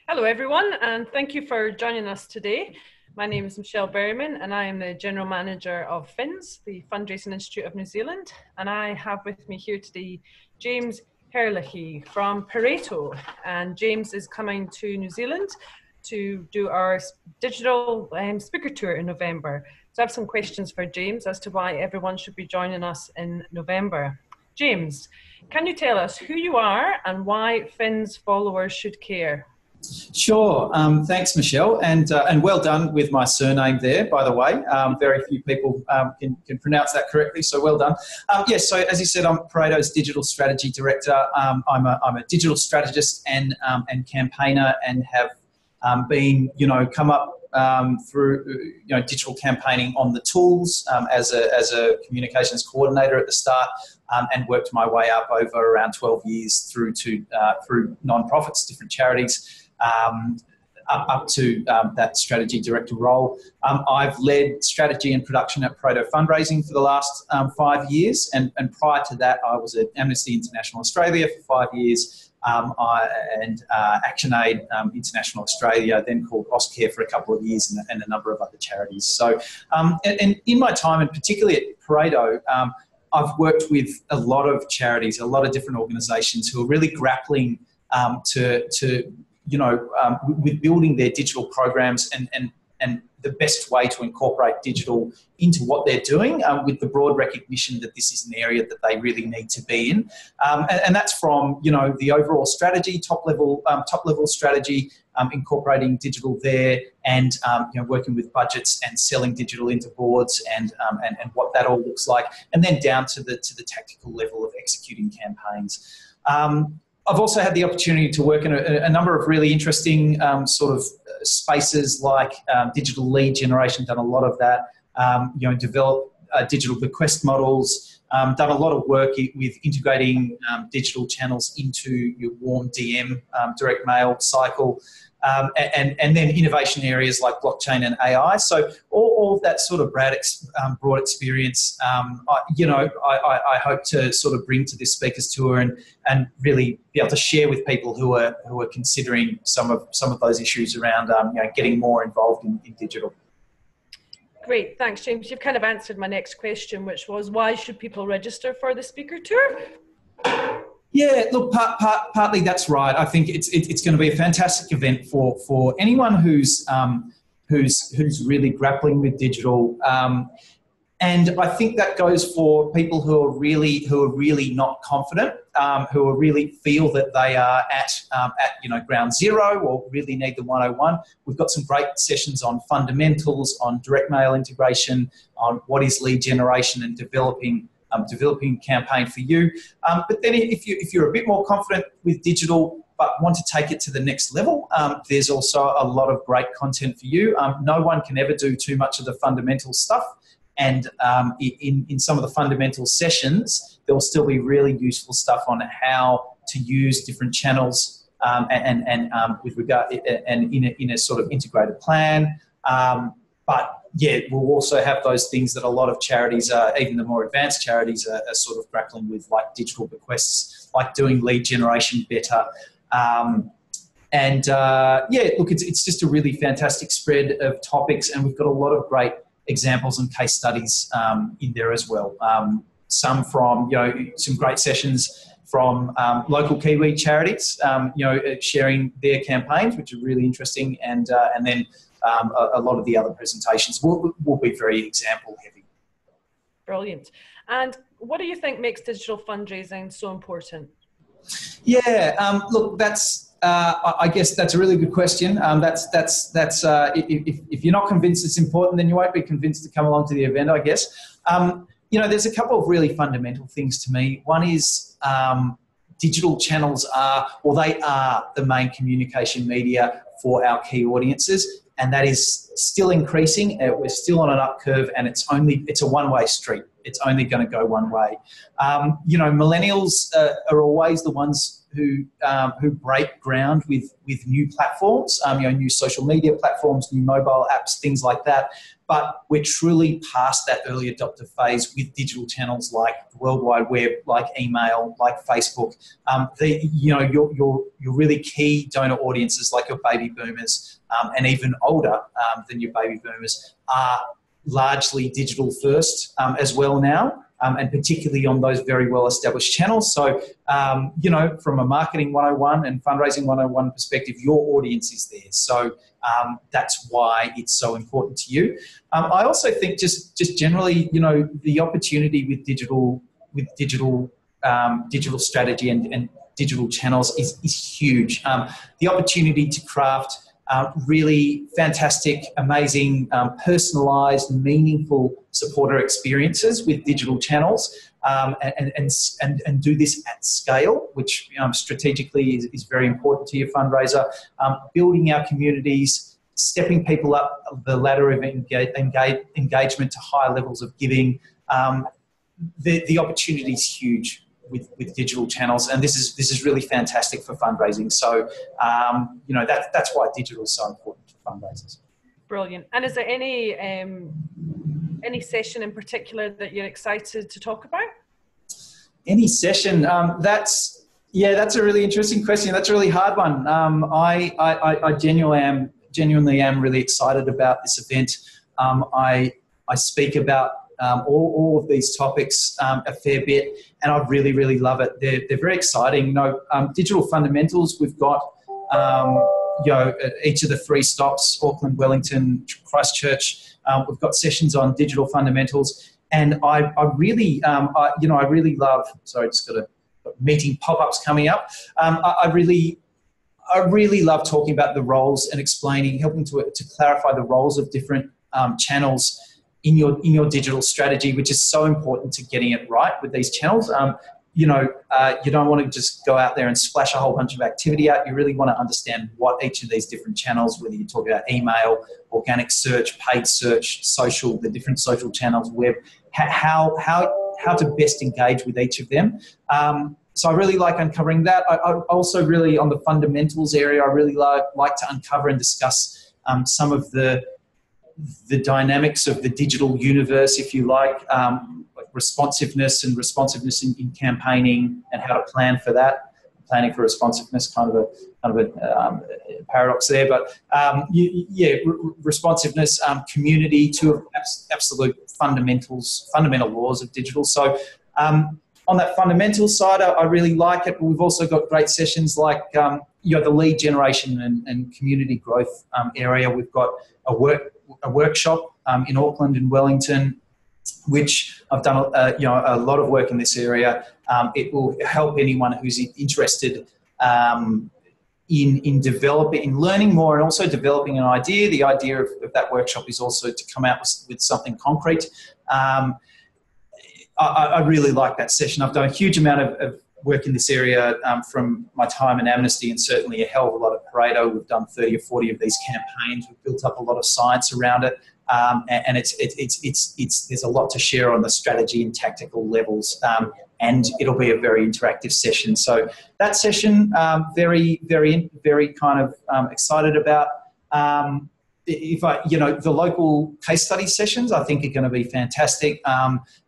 Hello everyone, and thank you for joining us today. My name is Michelle Berriman and I am the General Manager of FINZ, the Fundraising Institute of New Zealand, and I have with me here today James Herlihy from Pareto, and James is coming to New Zealand to do our digital speaker tour in November. So I have some questions for James as to why everyone should be joining us in November. James, can you tell us who you are and why FINZ followers should care? Sure. Thanks, Michelle, and well done with my surname there, by the way. Very few people can pronounce that correctly, so well done. Yes, so as you said, I'm Pareto's Digital Strategy Director. I'm a digital strategist and campaigner, and have been, come up through digital campaigning on the tools as a communications coordinator at the start, and worked my way up over around 12 years through non-profits, different charities. Up to that strategy director role. I've led strategy and production at Pareto Fundraising for the last 5 years, and prior to that I was at Amnesty International Australia for 5 years, and ActionAid International Australia, then called Auscare for a couple of years, and a number of other charities. So, and in my time, and particularly at Pareto, I've worked with a lot of charities, a lot of different organisations who are really grappling with building their digital programs and the best way to incorporate digital into what they're doing, with the broad recognition that this is an area that they really need to be in. And that's from, the overall strategy, top level strategy, incorporating digital there, and working with budgets and selling digital into boards, and what that all looks like, and then down to the tactical level of executing campaigns. I've also had the opportunity to work in a number of really interesting spaces, like digital lead generation, done a lot of that, develop digital bequest models, done a lot of work with integrating digital channels into your warm DM, direct mail cycle, and then innovation areas like blockchain and AI. So all of that sort of broad experience, I hope to sort of bring to this speakers tour, and really be able to share with people who are considering some of those issues around getting more involved in digital. Great, thanks, James. You've kind of answered my next question, which was, why should people register for the speaker tour? Yeah, look, partly that's right. I think it's going to be a fantastic event for anyone who's really grappling with digital, and I think that goes for people who are really not confident, who really feel that they are at ground zero, or really need the 101. We've got some great sessions on fundamentals, on direct mail integration, on what is lead generation, and developing campaign for you. But then if you're a bit more confident with digital but want to take it to the next level, there's also a lot of great content for you. No one can ever do too much of the fundamental stuff, and in some of the fundamental sessions, there will still be really useful stuff on how to use different channels, and with regard, and in a sort of integrated plan. But yeah, we'll also have those things that a lot of charities, even the more advanced charities, are sort of grappling with, like digital bequests, like doing lead generation better. Look, it's just a really fantastic spread of topics, and we've got a lot of great examples and case studies in there as well. Some from, some great sessions from local Kiwi charities, sharing their campaigns, which are really interesting, and then a lot of the other presentations will be very example heavy. Brilliant. And what do you think makes digital fundraising so important? Yeah, look, that's I guess that's a really good question. If you're not convinced it's important, then you won't be convinced to come along to the event, I guess. There's a couple of really fundamental things to me. One is digital channels are the main communication media for our key audiences, and that is still increasing. We're still on an up curve, and it's a one-way street. it's only going to go one way. You know, millennials are always the ones who break ground with new platforms, you know, new social media platforms, new mobile apps, things like that. But we're truly past that early adopter phase with digital channels like the World Wide Web, like email, like Facebook. You know, your really key donor audiences, like your baby boomers, and even older than your baby boomers, are largely digital first as well now. And particularly on those very well-established channels. So, you know, from a marketing 101 and fundraising 101 perspective, your audience is there. So that's why it's so important to you. I also think just generally, you know, the opportunity with digital strategy and digital channels is huge. The opportunity to craft really fantastic, amazing, personalised, meaningful supporter experiences with digital channels, and do this at scale, which strategically is very important to your fundraiser. Building our communities, stepping people up the ladder of engagement to higher levels of giving. The opportunity is huge with digital channels, and this is really fantastic for fundraising. So, you know, that's why digital is so important for fundraisers. Brilliant. And is there any session in particular that you're excited to talk about? Any session? That's a really interesting question. That's a really hard one. I genuinely am really excited about this event. I speak about all of these topics a fair bit, and I really, really love it. They're very exciting. You know, digital fundamentals, we've got, you know, at each of the 3 stops, Auckland, Wellington, Christchurch, we've got sessions on digital fundamentals. And I really love, sorry, just got a meeting pop-ups coming up. I really love talking about the roles and explaining, helping to clarify the roles of different channels in your digital strategy, which is so important to getting it right with these channels. You know, you don't want to just go out there and splash a whole bunch of activity out. You really want to understand what each of these different channels, whether you talk about email, organic search, paid search, social, the different social channels, web, how to best engage with each of them. So I really like uncovering that. I also really, on the fundamentals area, I really like to uncover and discuss some of the dynamics of the digital universe, if you like responsiveness in campaigning and how to plan for that. Planning for responsiveness, kind of a paradox there, but responsiveness, community, two of absolute fundamental laws of digital. So on that fundamental side, I really like it. We've also got great sessions like you know, the lead generation and community growth area. We've got a workshop in Auckland and Wellington, which I've done you know, a lot of work in this area. It will help anyone who's interested in learning more and also developing an idea. The idea of that workshop is also to come out with something concrete. I really like that session. I've done a huge amount of work in this area from my time in Amnesty, and certainly a hell of a lot of Pareto. We've done 30 or 40 of these campaigns. We've built up a lot of science around it. And there's a lot to share on the strategy and tactical levels, and it'll be a very interactive session. So that session, very, very, very kind of excited about. The local case study sessions, I think, are going to be fantastic.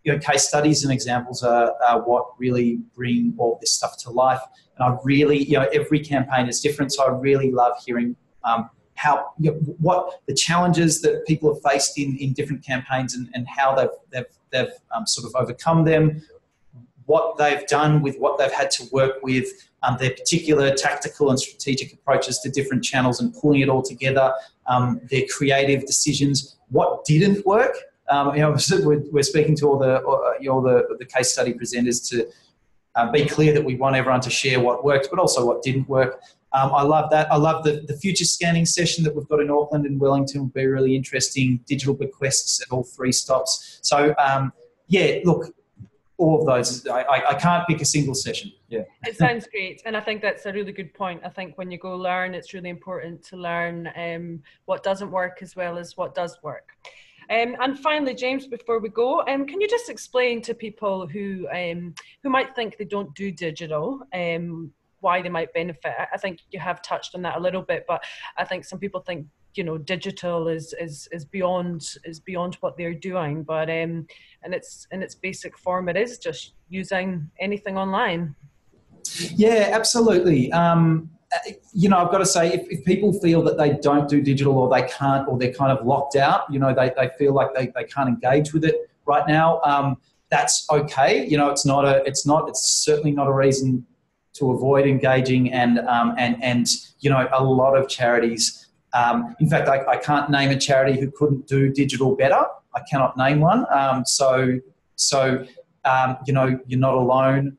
You know, case studies and examples are what really bring all this stuff to life. And I really, you know, every campaign is different, so I really love hearing how, you know, what the challenges that people have faced in different campaigns and how they've sort of overcome them, what they've done with what they've had to work with, their particular tactical and strategic approaches to different channels and pulling it all together, their creative decisions, what didn't work. You know, we're speaking to all the case study presenters to be clear that we want everyone to share what worked, but also what didn't work. I love that. I love the future scanning session that we've got in Auckland and Wellington. Will be really interesting. Digital bequests at all 3 stops. So, yeah, look, all of those. I can't pick a single session. Yeah. It sounds great. And I think that's a really good point. I think when you go learn, it's really important to learn what doesn't work as well as what does work. And finally, James, before we go, can you just explain to people who might think they don't do digital, why they might benefit? I think you have touched on that a little bit, but I think some people think, you know, digital is beyond what they're doing. But in its basic form, it is just using anything online. Yeah, absolutely. You know, I've got to say, if people feel that they don't do digital, or they can't, or they're kind of locked out, you know, they feel like they can't engage with it right now, that's okay. You know, it's certainly not a reason to avoid engaging, and you know, a lot of charities, in fact, I can't name a charity who couldn't do digital better. I cannot name one. You know, you're not alone,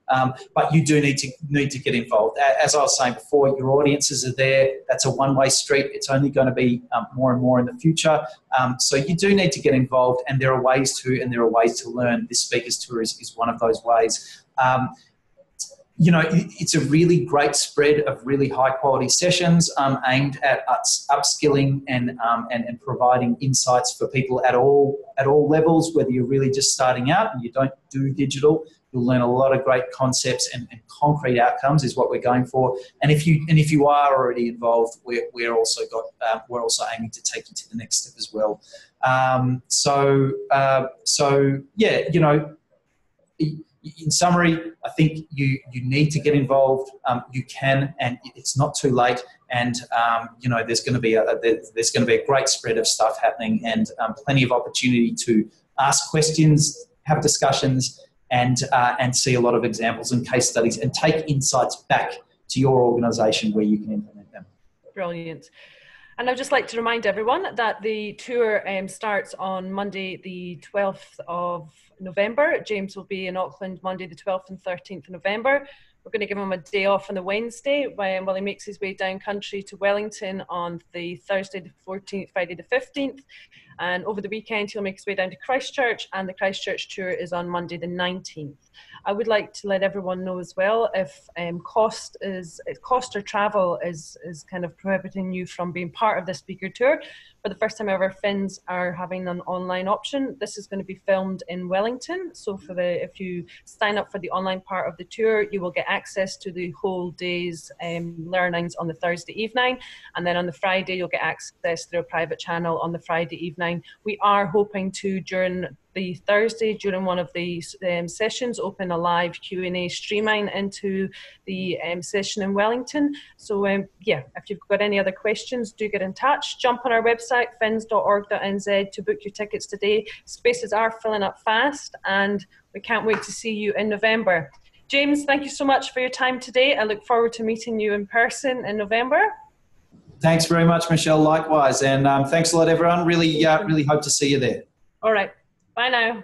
but you do need to get involved. As I was saying before, your audiences are there. That's a one-way street. It's only going to be more and more in the future. So you do need to get involved, and there are ways to learn. This speakers tour is one of those ways. You know, it's a really great spread of really high quality sessions aimed at upskilling and providing insights for people at all levels. Whether you're really just starting out and you don't do digital, you'll learn a lot of great concepts and concrete outcomes is what we're going for. And if you are already involved, we're also aiming to take you to the next step as well. So yeah, you know. In summary, I think you need to get involved. You can, and it's not too late. And you know, there's going to be a great spread of stuff happening, and plenty of opportunity to ask questions, have discussions, and see a lot of examples and case studies, and take insights back to your organisation where you can implement them. Brilliant. And I'd just like to remind everyone that the tour starts on Monday, the 12th of November. James will be in Auckland Monday, the 12th and 13th of November. We're going to give him a day off on the Wednesday while he makes his way down country to Wellington on the Thursday the 14th, Friday the 15th. And over the weekend, he'll make his way down to Christchurch, and the Christchurch tour is on Monday the 19th. I would like to let everyone know as well, if cost or travel is kind of prohibiting you from being part of the speaker tour. For the first time ever, FINZ are having an online option. This is going to be filmed in Wellington. So if you sign up for the online part of the tour, you will get access to the whole day's learnings on the Thursday evening. And then on the Friday, you'll get access through a private channel on the Friday evening. We are hoping to, during the Thursday, during one of the sessions, open a live Q&A streaming into the session in Wellington. So yeah, if you've got any other questions, do get in touch. Jump on our website, finz.org.nz, to book your tickets today. Spaces are filling up fast, and we can't wait to see you in November. James, thank you so much for your time today. I look forward to meeting you in person in November. Thanks very much, Michelle. Likewise, and thanks a lot, everyone. Really hope to see you there. All right. Bye now.